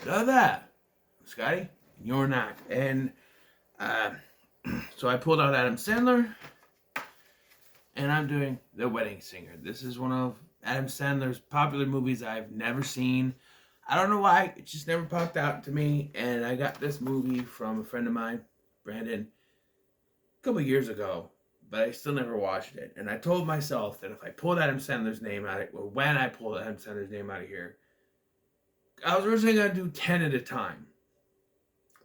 Look at that, Scotty. You're not. And uh, so I pulled out Adam Sandler, and I'm doing The Wedding Singer. This is one of Adam Sandler's popular movies I've never seen. I don't know why, it just never popped out to me. And I got this movie from a friend of mine, Brandon, a couple years ago, but I still never watched it. And I told myself that if I pulled Adam Sandler's name out of, or when I pulled Adam Sandler's name out of here, I was originally going to do 10 at a time.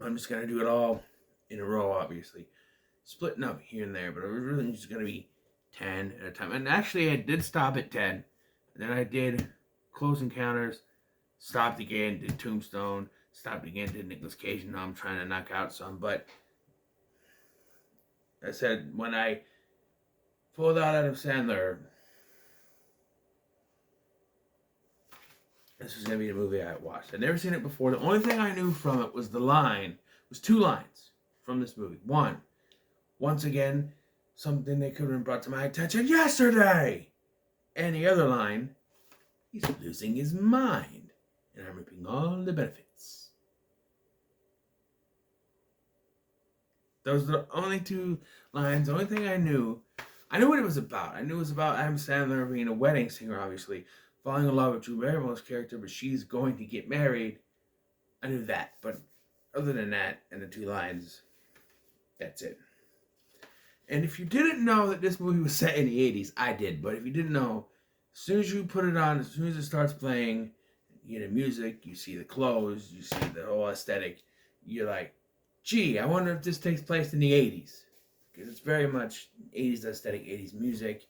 I'm just going to do it all in a row, obviously. Splitting up here and there, but it was really just going to be 10 at a time. And actually, I did stop at 10. And then I did Close Encounters, stopped again, did Tombstone, stopped again, did Nicolas Cage. And now I'm trying to knock out some. But I said, when I pulled out Adam Sandler, this was going to be the movie I watched. I'd never seen it before. The only thing I knew from it was two lines from this movie. One, once again, something that could have been brought to my attention yesterday. And the other line, he's losing his mind, and I'm reaping all the benefits. Those are the only two lines. The only thing I knew what it was about. I knew it was about Adam Sandler being a wedding singer, obviously, falling in love with Drew Barrymore's character, but she's going to get married. I knew that, but other than that, and the two lines, that's it. And if you didn't know that this movie was set in the 80s, I did. But if you didn't know, as soon as you put it on, as soon as it starts playing, you hear the music, you see the clothes, you see the whole aesthetic, you're like, gee, I wonder if this takes place in the 80s. Because it's very much 80s aesthetic, 80s music,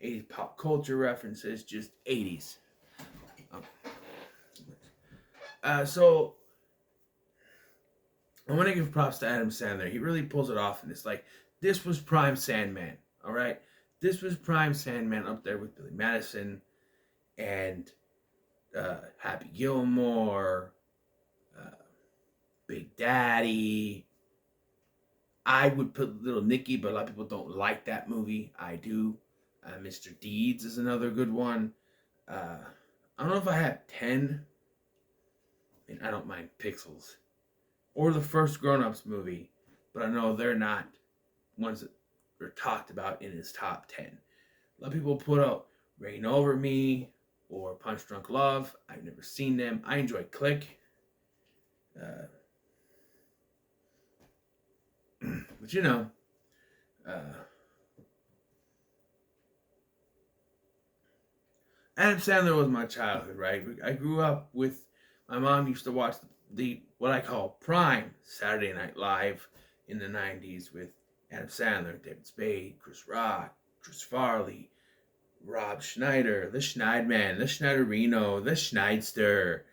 80s pop culture references, just 80s. So I want to give props to Adam Sandler. He really pulls it off, and it's like, this was prime Sandman, all right? This was prime Sandman up there with Billy Madison and Happy Gilmore, Big Daddy. I would put Little Nicky, but a lot of people don't like that movie. I do. Mr. Deeds is another good one. I don't know if I have 10. I mean, I don't mind Pixels. Or the first Grown Ups movie, but I know they're not ones that are talked about in his top 10. A lot of people put out Reign Over Me or Punch Drunk Love. I've never seen them. I enjoy Click. But you know, Adam Sandler was my childhood, right? I grew up with, my mom used to watch the what I call prime Saturday Night Live in the 90s with Adam Sandler, David Spade, Chris Rock, Chris Farley, Rob Schneider, the Schneidman, the Schneiderino, the Schneidster,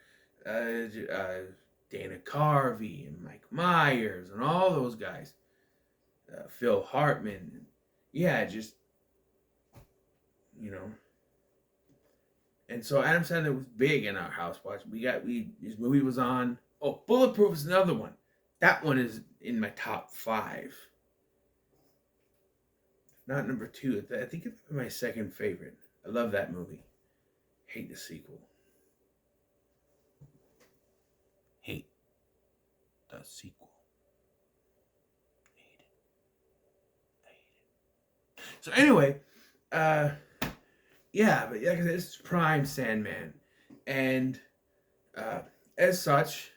Dana Carvey, and Mike Myers, and all those guys. Phil Hartman. Yeah, just, you know. And so Adam Sandler was big in our house. His movie was on. Oh, Bulletproof is another one. That one is in my top 5. Not number 2. I think it's my second favorite. I love that movie. Hate the sequel. Hate the sequel. Hate it. I hate it. So anyway, yeah, but like I said, this is prime Sandman. And as such,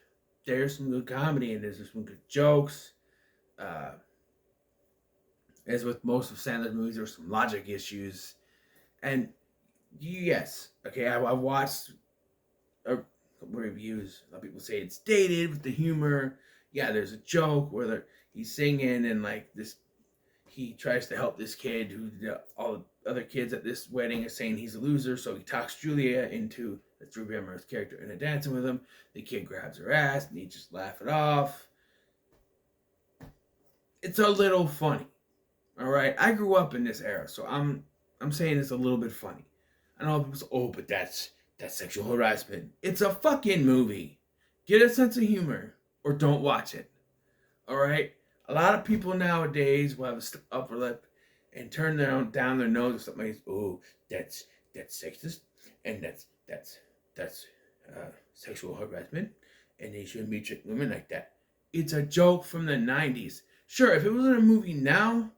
there's some good comedy and there's some good jokes. As with most of Sandler's movies, there's some logic issues. And yes, okay, I've watched reviews. A lot of people say it's dated with the humor. Yeah, there's a joke where he's singing and like this, he tries to help this kid who all the other kids at this wedding are saying he's a loser, so he talks Julia into, that's Drew Barrymore's character, into dancing with him. The kid grabs her ass and he just laugh it off. It's a little funny. All right, I grew up in this era, so I'm saying it's a little bit funny. I know people say, "Oh, but that's sexual harassment." It's a fucking movie. Get a sense of humor, or don't watch it. All right. A lot of people nowadays will have a upper lip and turn down their nose or something like, "Oh, that's sexist, and that's sexual harassment, and they shouldn't be treating women like that. It's a joke from the 90s. Sure, if it was in a movie now,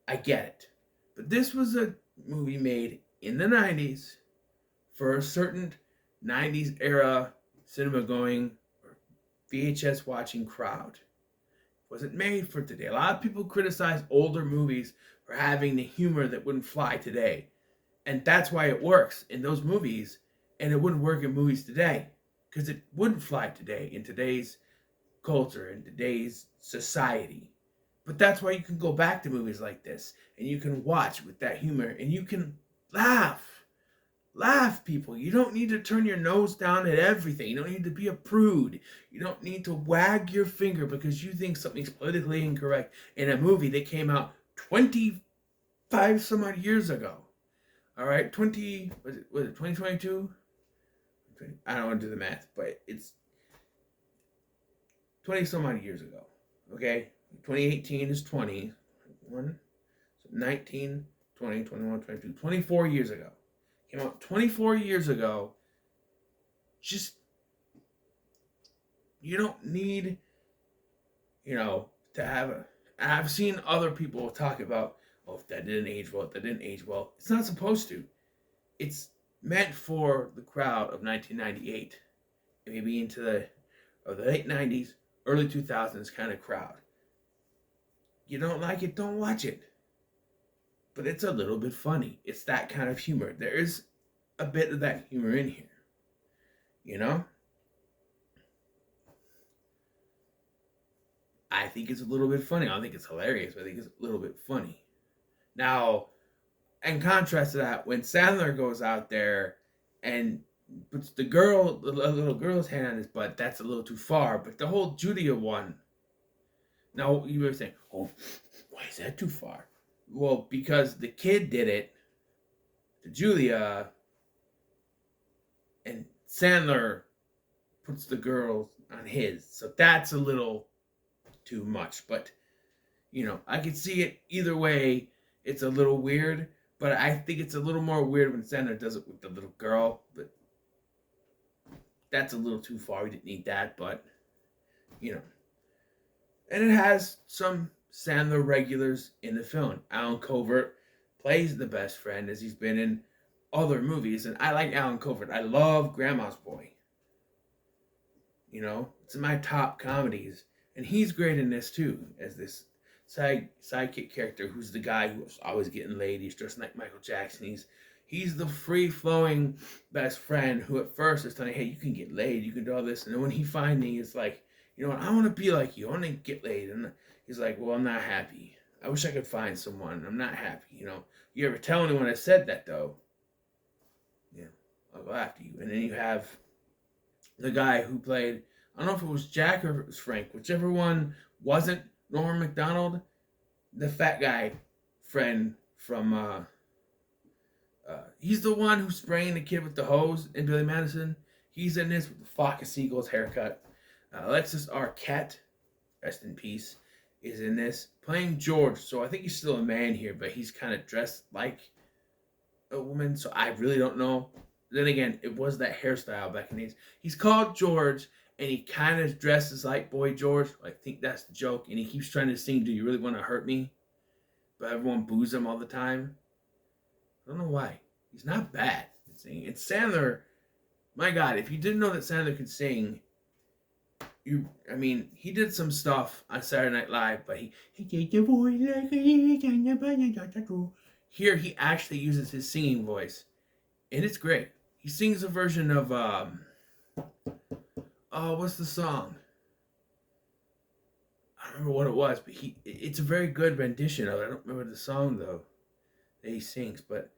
I get it. But this was a movie made in the 90s for a certain 90s era cinema going or VHS watching crowd. It wasn't made for today. A lot of people criticize older movies for having the humor that wouldn't fly today. And that's why it works in those movies, and it wouldn't work in movies today. Because it wouldn't fly today in today's culture, in today's society. But that's why you can go back to movies like this, and you can watch with that humor, and you can laugh. Laugh, people. You don't need to turn your nose down at everything. You don't need to be a prude. You don't need to wag your finger because you think something's politically incorrect in a movie that came out 25 some odd years ago. All right, was it 2022? I don't want to do the math, but it's 20 some odd years ago. Okay, 2018 is 20, 19, 20, 21, 22, 24 years ago. Came out 24 years ago. Just, you don't need, to have a. I've seen other people talk about, oh, if that didn't age well, that didn't age well. It's not supposed to. It's meant for the crowd of 1998, maybe into the late 90s, early 2000s kind of crowd. You don't like it, don't watch it. But it's a little bit funny. It's that kind of humor. There is a bit of that humor in here. I think it's a little bit funny. I don't think it's hilarious, but I think it's a little bit funny. Now, in contrast to that, when Sandler goes out there and puts the little girl's hand on his butt, that's a little too far. But the whole Julia one, now you were saying, oh, why is that too far? Well, because the kid did it to Julia, and Sandler puts the girl on his. So that's a little too much. But, I could see it either way. It's a little weird, but I think it's a little more weird when Sandler does it with the little girl. But that's a little too far. We didn't need that, but, And it has some Sandler regulars in the film. Alan Covert plays the best friend as he's been in other movies, and I like Alan Covert. I love Grandma's Boy. It's in my top comedies, and he's great in this too, as this sidekick character who's the guy who's always getting laid. He's dressed like Michael Jackson. He's the free-flowing best friend who at first is telling, hey, you can get laid, you can do all this, and then when he finally is like, I want to be like you, I want to get laid, and he's like, well, I'm not happy. I wish I could find someone. I'm not happy, You ever tell anyone I said that, though? Yeah, I'll go after you. And then you have the guy who played, I don't know if it was Jack or it was Frank, whichever one wasn't Norm Macdonald, the fat guy friend from, he's the one who's spraying the kid with the hose in Billy Madison. He's in this with the flock of seagulls haircut. Alexis Arquette, rest in peace, is in this, playing George. So I think he's still a man here, but he's kind of dressed like a woman, so I really don't know. Then again, it was that hairstyle back in the days. He's called George, and he kind of dresses like Boy George. I think that's the joke, and he keeps trying to sing, do you really want to hurt me? But everyone boos him all the time. I don't know why. He's not bad at singing. It's Sandler. My God, if you didn't know that Sandler could sing, he did some stuff on Saturday Night Live, but he did the voice like here he actually uses his singing voice, and it's great. He sings a version of what's the song? I don't remember what it was, but it's a very good rendition of it. I don't remember the song though that he sings, but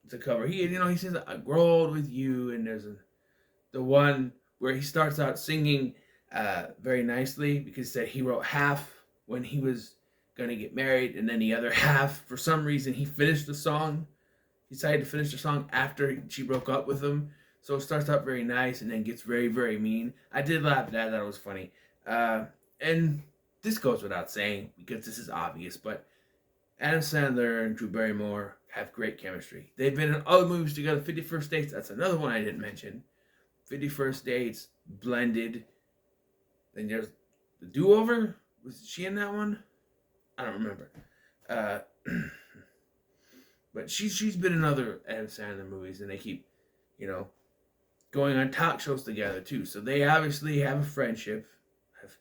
it's a cover. He sings "I Grow Old with You," and there's the one where he starts out singing very nicely because he said he wrote half when he was going to get married, and then the other half, for some reason, he finished the song. He decided to finish the song after she broke up with him. So it starts out very nice and then gets very, very mean. I did laugh at that. I thought it was funny. And this goes without saying because this is obvious, but Adam Sandler and Drew Barrymore have great chemistry. They've been in other movies together. 50 First Dates, that's another one I didn't mention. 51st Dates, Blended. Then there's The Do-Over. Was she in that one? I don't remember. Uh, but she's been in other Adam Sandler movies, and they keep, you know, going on talk shows together too. So they obviously have a friendship, have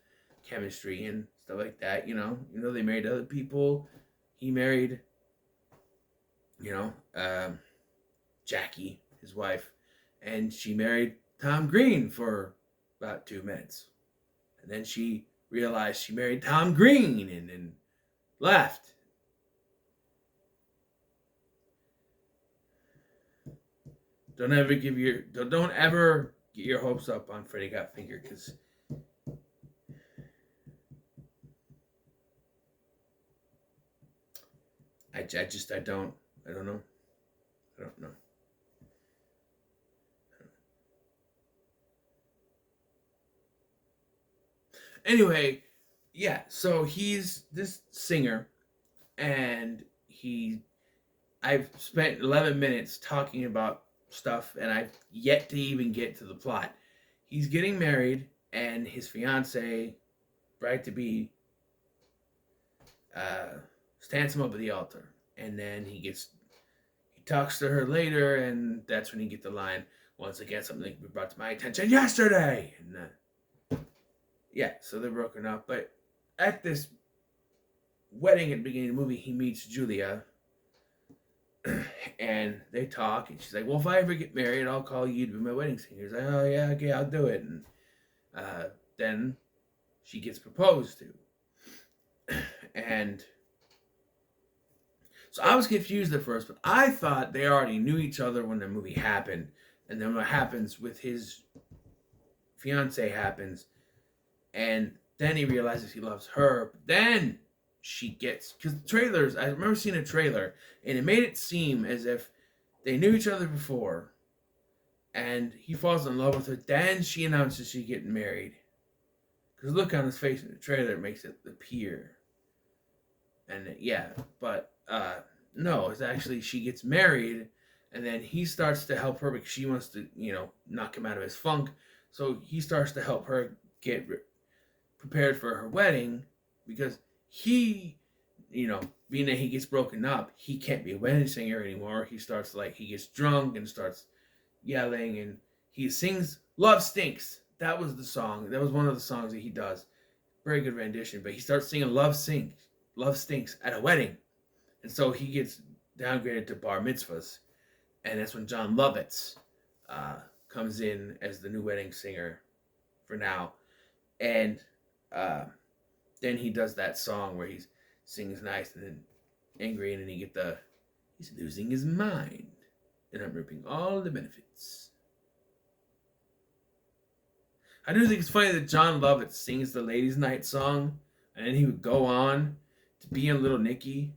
chemistry and stuff like that. They married other people. He married, you know, Jackie, his wife, and she married Tom Green for about 2 minutes, and then she realized she married Tom Green and left. Don't ever get your hopes up on Freddy Got Fingered, because I don't know. I don't know. Anyway, yeah, so he's this singer, and I've spent 11 minutes talking about stuff, and I've yet to even get to the plot. He's getting married, and his fiance, bride to be, stands him up at the altar, and then he talks to her later, and that's when you get the line, "Once again, something brought to my attention yesterday," and yeah, so they're broken up. But at this wedding at the beginning of the movie, he meets Julia, and they talk, and she's like, "Well, if I ever get married, I'll call you to be my wedding singer." He's like, "Oh yeah, okay, I'll do it." And then she gets proposed to, and so I was confused at first, but I thought they already knew each other when the movie happened, and then what happens with his fiance happens, and then he realizes he loves her. But then because trailers, I remember seeing a trailer, and it made it seem as if they knew each other before, and he falls in love with her. Then she announces she's getting married. Because look on his face in the trailer makes it appear. And yeah, but no, it's actually she gets married, and then he starts to help her because she wants to, knock him out of his funk. So he starts to help her get prepared for her wedding, because he, being that he gets broken up, he can't be a wedding singer anymore. He gets drunk and starts yelling, and he sings "Love Stinks." That was the song. That was one of the songs that he does. Very good rendition. But he starts singing Love Stinks" at a wedding. And so he gets downgraded to bar mitzvahs. And that's when John Lovitz comes in as the new wedding singer for now. And then he does that song where he sings nice and then angry, and then he's losing his mind, and I'm ripping all the benefits. I do think it's funny that John Lovitz sings the Ladies' Night song, and then he would go on to be in Little Nicky,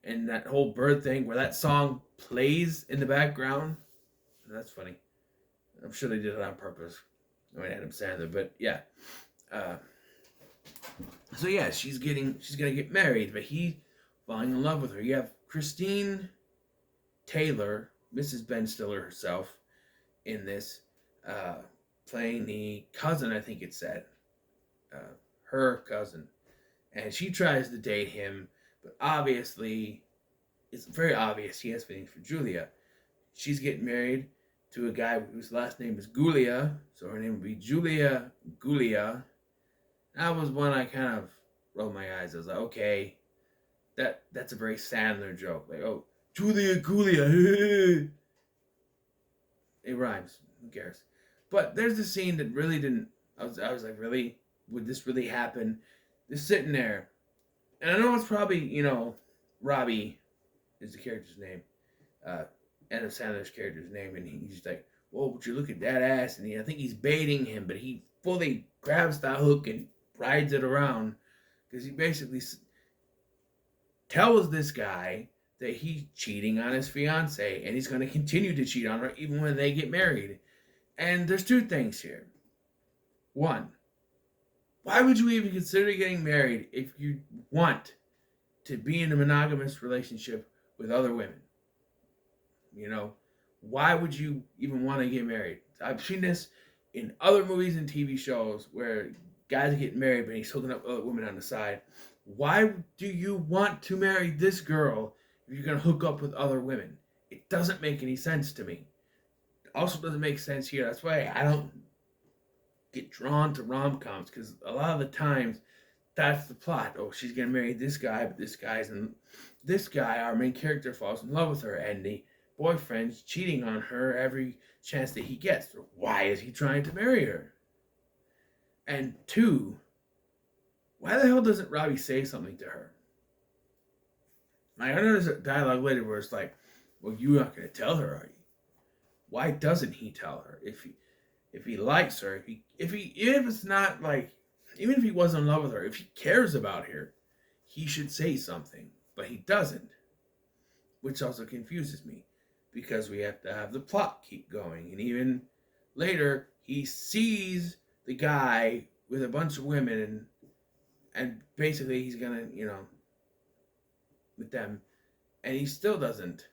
and that whole bird thing where that song plays in the background. That's funny. I'm sure they did it on purpose. I mean, Adam Sandler, but yeah. So yeah, she's gonna get married, but he's falling in love with her. You have Christine Taylor, Mrs. Ben Stiller herself, in this, playing the cousin, I think it said, her cousin, and she tries to date him, but obviously, it's very obvious he has feelings for Julia. She's getting married to a guy whose last name is Gulia, so her name would be Julia Gulia. That was one I kind of rolled my eyes. I was like, okay, that's a very Sandler joke. Like, oh, Julia Gulia. It rhymes. Who cares? But there's a scene that really didn't. I was like, really? Would this really happen? Just sitting there. And I know it's probably, Robbie is the character's name. Adam Sandler's character's name. And he's like, whoa, would you look at that ass? And I think he's baiting him, but he fully grabs that hook and rides it around, because he basically tells this guy that he's cheating on his fiance, and he's going to continue to cheat on her even when they get married. And there's two things here. One, why would you even consider getting married if you want to be in a monogamous relationship with other women? Why would you even want to get married? I've seen this in other movies and TV shows where guys get married, but he's hooking up other women on the side. Why do you want to marry this girl if you're gonna hook up with other women? It doesn't make any sense to me. It also doesn't make sense here. That's why I don't get drawn to rom coms, because a lot of the times that's the plot. Oh, she's gonna marry this guy, but this guy, our main character, falls in love with her, and the boyfriend's cheating on her every chance that he gets. So why is he trying to marry her? And two, why the hell doesn't Robbie say something to her? Like, I know there's a dialogue later where it's like, "Well, you're not gonna tell her, are you?" Why doesn't he tell her if he likes her, if it's not like, even if he wasn't in love with her, if he cares about her, he should say something, but he doesn't, which also confuses me because we have to have the plot keep going. And even later, he sees the guy with a bunch of women, and basically he's gonna, with them, and he still doesn't,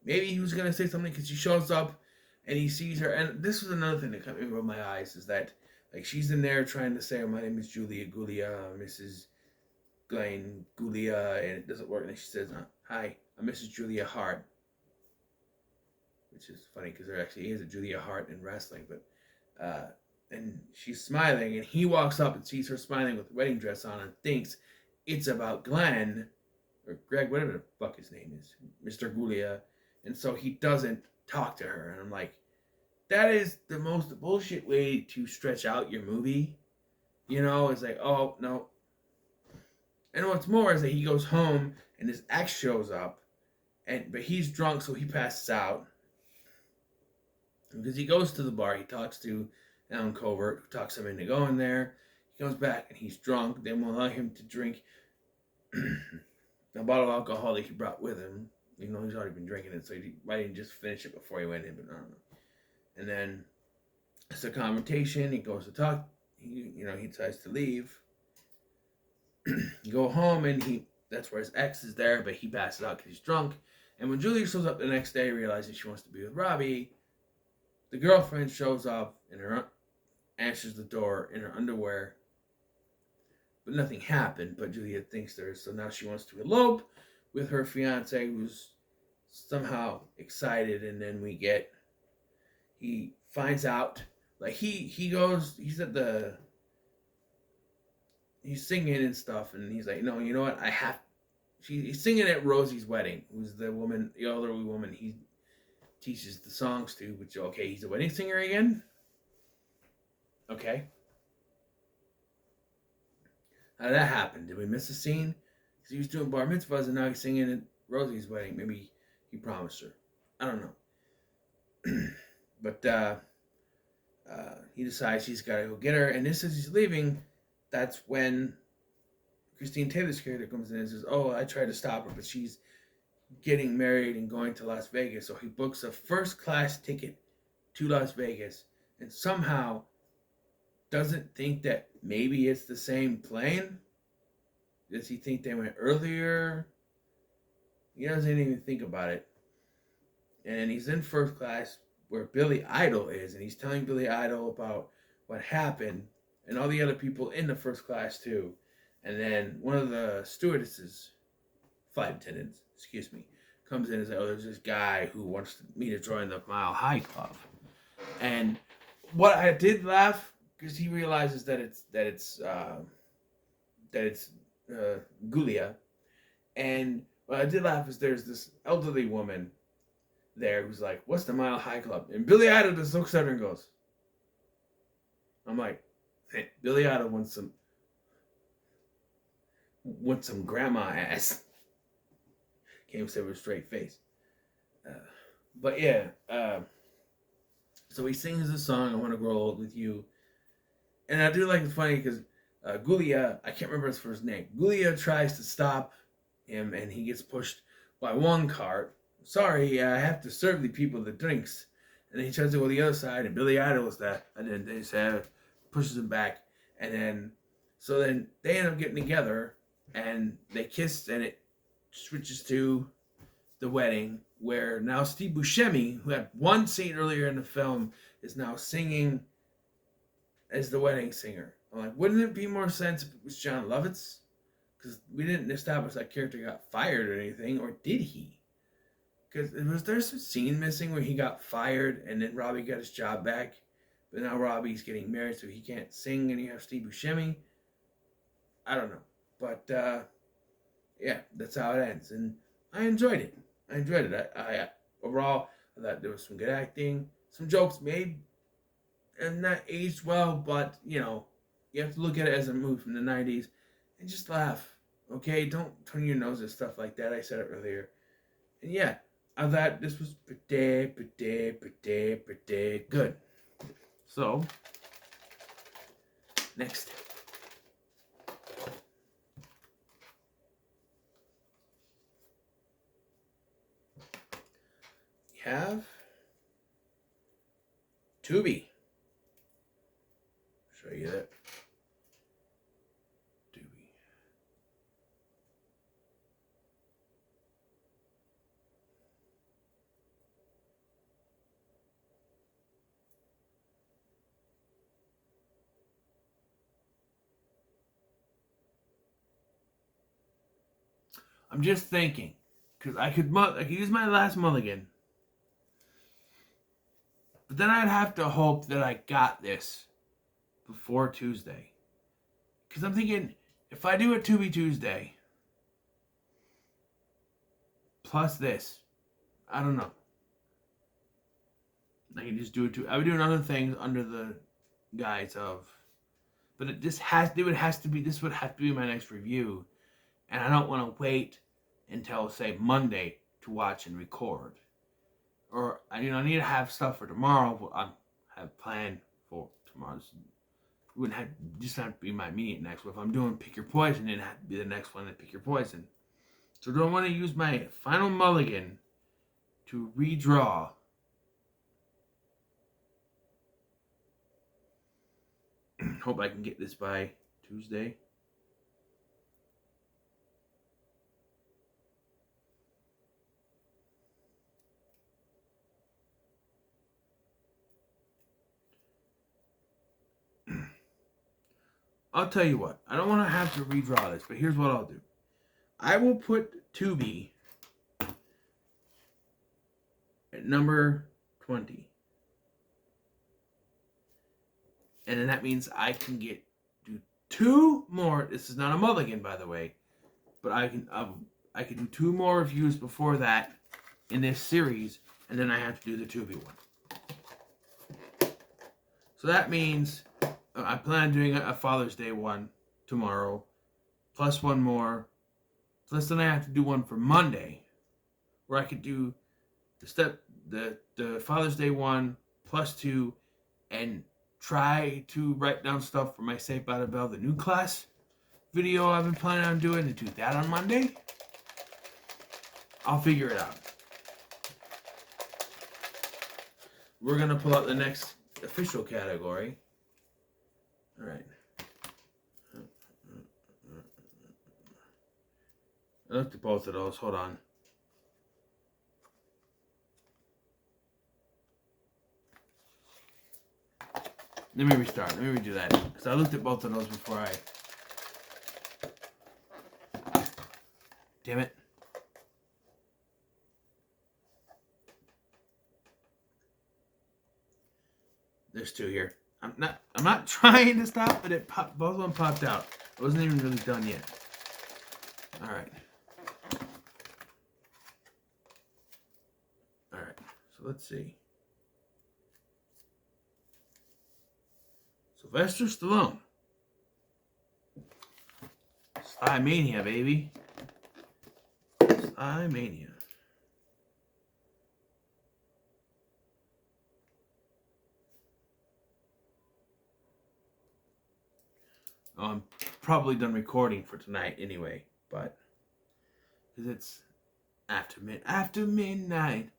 maybe he was gonna say something because she shows up and he sees her. And this was another thing that cut me over my eyes, is that, like, she's in there trying to say, "Oh, my name is Julia Gulia, Mrs. Glenn Gulia," and it doesn't work. And she says, "Hi, I'm Mrs. Julia Hart," which is funny because there actually is a Julia Hart in wrestling. But and she's smiling, and he walks up and sees her smiling with a wedding dress on and thinks it's about Glenn or Greg, whatever the fuck his name is, Mr. Gulia, and so he doesn't talk to her. And I'm like, that is the most bullshit way to stretch out your movie. It's like, oh no. And what's more is that he goes home and his ex shows up, but he's drunk, so he passes out. Because he goes to the bar, he talks to Alan Covert, who talks him into going there. He comes back and he's drunk. They won't allow him to drink a bottle of alcohol that he brought with him. He's already been drinking it, so why didn't he just finish it before he went in? But I don't know. And then it's a confrontation. He goes to talk. He decides to leave. Go home, and that's where his ex is there, but he passes out because he's drunk. And when Julia shows up the next day, realizing she wants to be with Robbie, the girlfriend shows up and answers the door in her underwear. But nothing happened, but Julia thinks there is. So now she wants to elope with her fiance, who's somehow excited. And then he finds out, like, he's singing and stuff, and he's like, "No, you know what, he's singing at Rosie's wedding, who's the elderly woman he teaches the songs to, which, okay, he's a wedding singer again? Okay. How did that happen? Did we miss a scene? Because he was doing bar mitzvahs and now he's singing at Rosie's wedding. Maybe he promised her. I don't know. But he decides he's got to go get her. And just as he's leaving, that's when Christine Taylor's character comes in and says, "Oh, I tried to stop her, but she's getting married and going to Las Vegas." So he books a first-class ticket to Las Vegas and somehow doesn't think that maybe it's the same plane. Does he think they went earlier? He doesn't even think about it. And he's in first class where Billy Idol is, and he's telling Billy Idol about what happened and all the other people in the first class too. And then one of the stewardesses, flight attendants, comes in and says, "Oh, there's this guy who wants me to join the Mile High Club." And what I did laugh, because he realizes that it's Gulia, and what I did laugh is there's this elderly woman there who's like, "What's the Mile High Club?" And Billy Idol just looks at her and goes, I'm like, hey, Billy Idol wants some grandma ass. Can't even say with a straight face. But yeah, so he sings the song, "I Want to Grow Old with You." And I do like it's funny because Gulia, I can't remember his first name. Gulia tries to stop him and he gets pushed by one cart. "Sorry, I have to serve the people the drinks." And then he tries to go to the other side, and Billy Idol is there. And then they say, pushes him back. And then, so then they end up getting together and they kiss, and it switches to the wedding, where now Steve Buscemi, who had one scene earlier in the film, is now singing as the wedding singer. I'm like, wouldn't it be more sense if it was John Lovitz? Because we didn't establish that character got fired or anything, or did he? Because was there some scene missing where he got fired and then Robbie got his job back, but now Robbie's getting married so he can't sing and you have Steve Buscemi? I don't know. But, yeah, that's how it ends. And I enjoyed it. I overall, I thought there was some good acting, some jokes made and not aged well, but, you know, you have to look at it as a movie from the 90s and just laugh, okay? Don't turn your nose at stuff like that. I said it earlier. And yeah, I thought this was pretty good. So, next. We have Tubi. Show you that. Tubi. I'm just thinking, because I could use my last mulligan, but then I'd have to hope that I got this before Tuesday. Because I'm thinking, if I do a Tubi Tuesday, plus this, I don't know. I can just do it too. I would do other things under the guise of, but this would have to be my next review, and I don't want to wait until say Monday to watch and record, or I need to have stuff for tomorrow. I have planned for tomorrow. It wouldn't have to be my immediate next one. If I'm doing Pick Your Poison, it'd have to be the next one to Pick Your Poison. So do I want to use my final mulligan to redraw? Hope I can get this by Tuesday. I'll tell you what. I don't want to have to redraw this, but here's what I'll do. I will put Tubi at number 20. And then that means I can do 2 more. This is not a mulligan, by the way. But I can do 2 more reviews before that in this series. And then I have to do the Tubi one. So that means I plan on doing a Father's Day one tomorrow. Plus 1 more. Plus then I have to do one for Monday. Where I could do the Father's Day one plus 2 and try to write down stuff for my Saved by the Bell, the new class video I've been planning on doing, and do that on Monday. I'll figure it out. We're going to pull out the next official category. All right. I looked at both of those. Hold on. Let me restart. Let me redo that. Because I looked at both of those before I... Damn it. There's 2 here. I'm not trying to stop, but both of them popped out. I wasn't even really done yet. Alright. Alright. So let's see. Sylvester Stallone. Sly Mania, baby. Sly Mania. I'm probably done recording for tonight anyway, but because it's after midnight.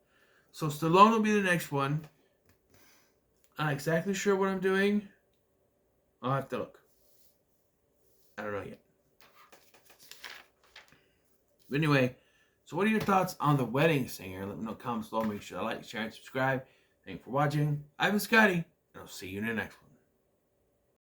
So Stallone will be the next one. I'm not exactly sure what I'm doing. I'll have to look. I don't know yet. But anyway, So what are your thoughts on The Wedding Singer? Let me know in the comments below. Make sure to like, share, and subscribe. Thank you for watching. I've been Scotty, and I'll see you in the next one.